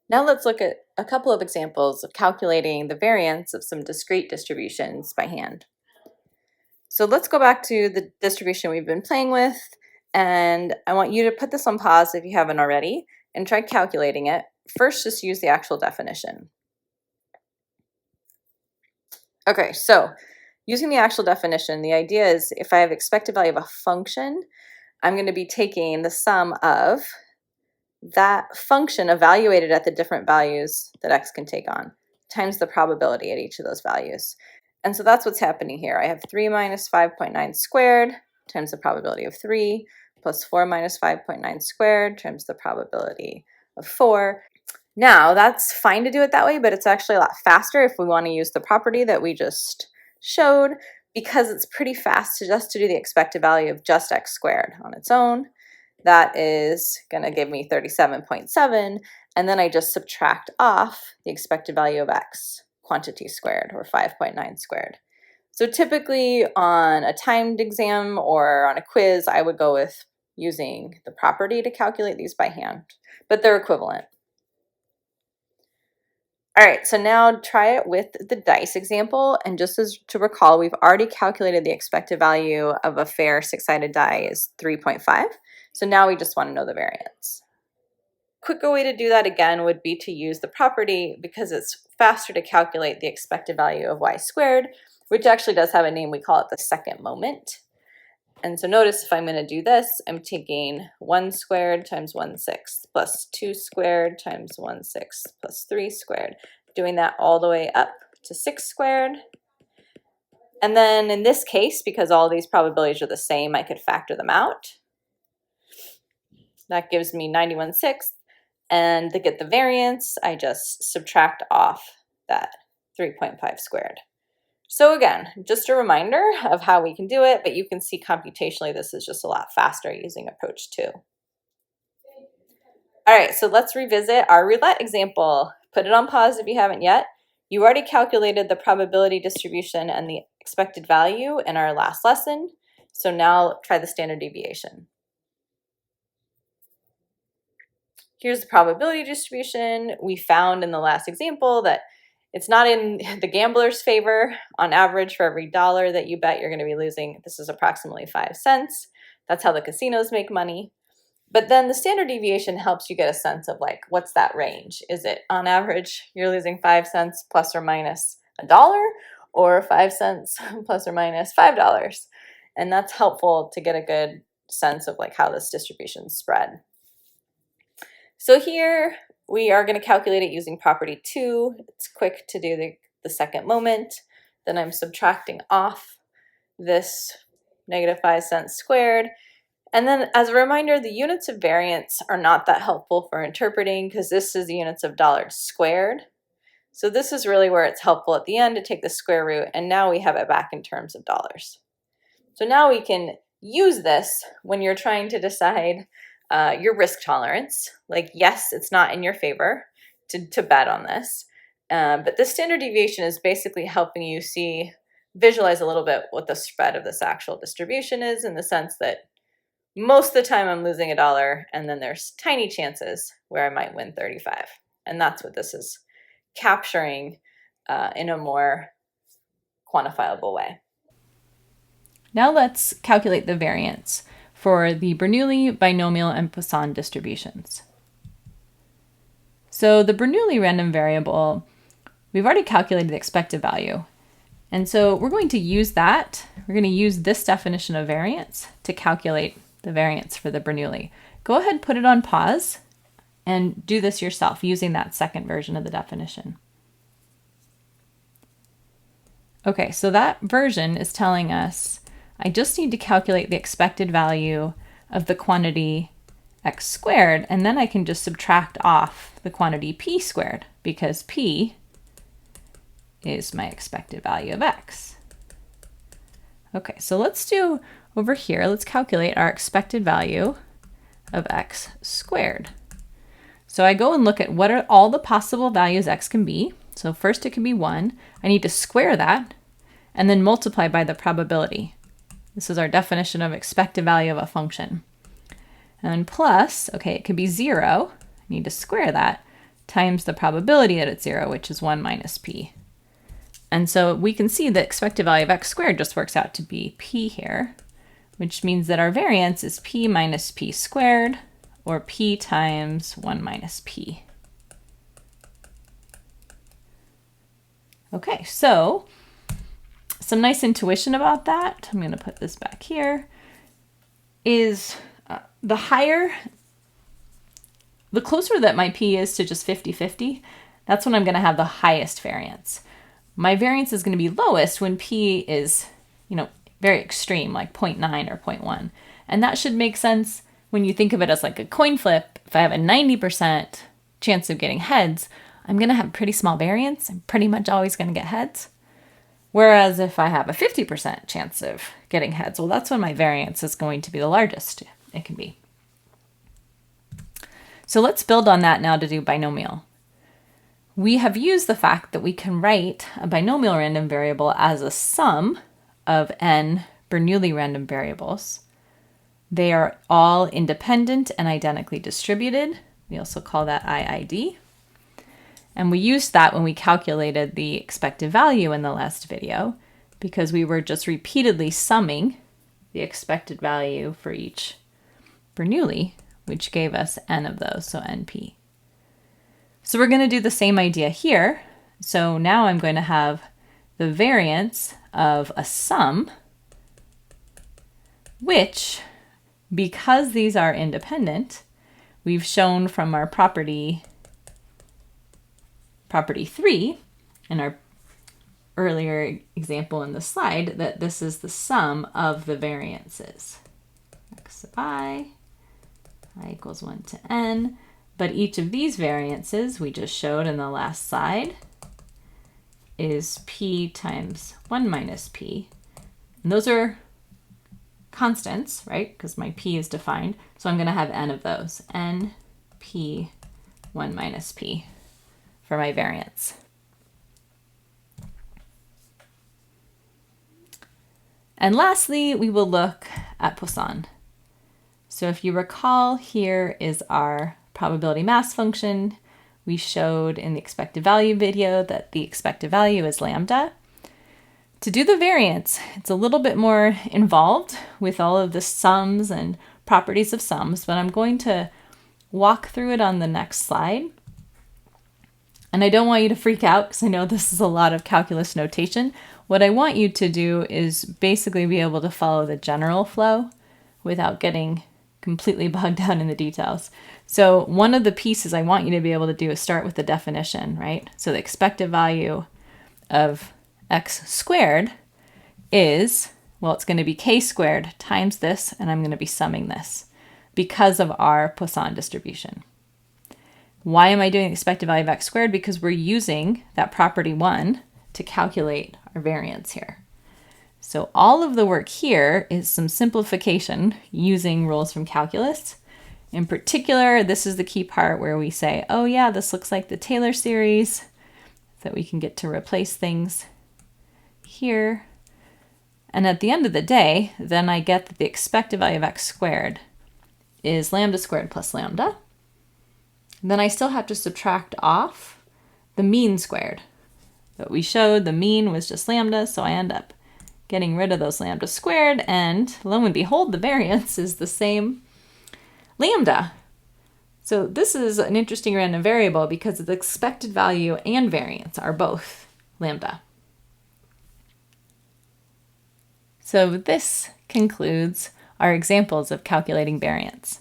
Now let's look at a couple of examples of calculating the variance of some discrete distributions by hand. So let's go back to the distribution we've been playing with, and I want you to put this on pause if you haven't already, and try calculating it. First, just use the actual definition. Okay, so using the actual definition, the idea is if I have expected value of a function, I'm going to be taking the sum of that function evaluated at the different values that x can take on, times the probability at each of those values. And so that's what's happening here. I have 3 minus 5.9 squared times the probability of 3, plus 4 minus 5.9 squared times the probability of 4. Now, that's fine to do it that way, but it's actually a lot faster if we want to use the property that we just showed, because it's pretty fast to do the expected value of just x squared on its own. That is going to give me 37.7, and then I just subtract off the expected value of x, quantity squared, or 5.9 squared. So typically on a timed exam or on a quiz, I would go with using the property to calculate these by hand, but they're equivalent. All right, so now try it with the dice example, and just as to recall, we've already calculated the expected value of a fair six-sided die is 3.5. So now we just want to know the variance. Quicker way to do that again would be to use the property, because it's faster to calculate the expected value of y squared, which actually does have a name. We call it the second moment. And so notice if I'm going to do this, I'm taking 1 squared times 1/6 plus 2 squared times 1/6 plus 3 squared, doing that all the way up to 6 squared. And then in this case, because all these probabilities are the same, I could factor them out. That gives me 91/6. And to get the variance, I just subtract off that 3.5 squared. So again, just a reminder of how we can do it, but you can see computationally this is just a lot faster using approach 2. All right, so let's revisit our roulette example. Put it on pause if you haven't yet. You already calculated the probability distribution and the expected value in our last lesson. So now try the standard deviation. Here's the probability distribution. We found in the last example that it's not in the gambler's favor. On average, for every dollar that you bet, you're going to be losing, this is approximately 5 cents. That's how the casinos make money. But then the standard deviation helps you get a sense of like, what's that range? Is it on average, you're losing 5 cents plus or minus $1, or 5 cents plus or minus $5? And that's helpful to get a good sense of like how this distribution is spread. So here we are going to calculate it using property 2. It's quick to do the second moment. Then I'm subtracting off this negative 5 cents squared. And then as a reminder, the units of variance are not that helpful for interpreting, because this is the units of dollars squared. So this is really where it's helpful at the end to take the square root, and now we have it back in terms of dollars. So now we can use this when you're trying to decide your risk tolerance. Like, yes, it's not in your favor to bet on this, but the standard deviation is basically helping you visualize a little bit what the spread of this actual distribution is, in the sense that most of the time I'm losing $1, and then there's tiny chances where I might win 35. And that's what this is capturing in a more quantifiable way. Now let's calculate the variance for the Bernoulli, binomial, and Poisson distributions. So the Bernoulli random variable, we've already calculated the expected value. And so we're going to use that. We're going to use this definition of variance to calculate the variance for the Bernoulli. Go ahead, put it on pause, and do this yourself using that second version of the definition. Okay, so that version is telling us I just need to calculate the expected value of the quantity x squared, and then I can just subtract off the quantity p squared, because p is my expected value of x. Okay, so let's do over here, let's calculate our expected value of x squared. So I go and look at what are all the possible values x can be. So first it can be 1. I need to square that and then multiply by the probability. This is our definition of expected value of a function. And plus, okay, it could be 0. I need to square that. times the probability that it's 0, which is 1 minus p. And so we can see the expected value of x squared just works out to be p here, which means that our variance is p minus p squared, or p times 1 minus p. Okay, so some nice intuition about that, I'm going to put this back here, is the closer that my p is to just 50-50, that's when I'm going to have the highest variance. My variance is going to be lowest when p is, very extreme, like 0.9 or 0.1. And that should make sense when you think of it as like a coin flip. If I have a 90% chance of getting heads, I'm going to have pretty small variance. I'm pretty much always going to get heads. Whereas if I have a 50% chance of getting heads, well, that's when my variance is going to be the largest it can be. So let's build on that now to do binomial. We have used the fact that we can write a binomial random variable as a sum of n Bernoulli random variables. They are all independent and identically distributed. We also call that IID. And we used that when we calculated the expected value in the last video, because we were just repeatedly summing the expected value for each Bernoulli, which gave us n of those, so np. So we're going to do the same idea here. So now I'm going to have the variance of a sum, which, because these are independent, we've shown from our property 3 in our earlier example in the slide that this is the sum of the variances. X sub I equals 1 to n. But each of these variances we just showed in the last slide is p times 1 minus p. And those are constants, right? Because my p is defined. So I'm going to have n of those. N p 1 minus p for my variance. And lastly, we will look at Poisson. So if you recall, here is our probability mass function. We showed in the expected value video that the expected value is lambda. To do the variance, it's a little bit more involved with all of the sums and properties of sums, but I'm going to walk through it on the next slide. And I don't want you to freak out because I know this is a lot of calculus notation. What I want you to do is basically be able to follow the general flow without getting completely bogged down in the details. So one of the pieces I want you to be able to do is start with the definition, right? So the expected value of x squared is, well, it's going to be k squared times this, and I'm going to be summing this because of our Poisson distribution. Why am I doing the expected value of x squared? Because we're using that property 1 to calculate our variance here. So all of the work here is some simplification using rules from calculus. In particular, this is the key part where we say, oh yeah, this looks like the Taylor series, so that we can get to replace things here. And at the end of the day, then I get that the expected value of x squared is lambda squared plus lambda. Then I still have to subtract off the mean squared. But we showed the mean was just lambda, so I end up getting rid of those lambda squared, and lo and behold, the variance is the same lambda. So this is an interesting random variable because the expected value and variance are both lambda. So this concludes our examples of calculating variance.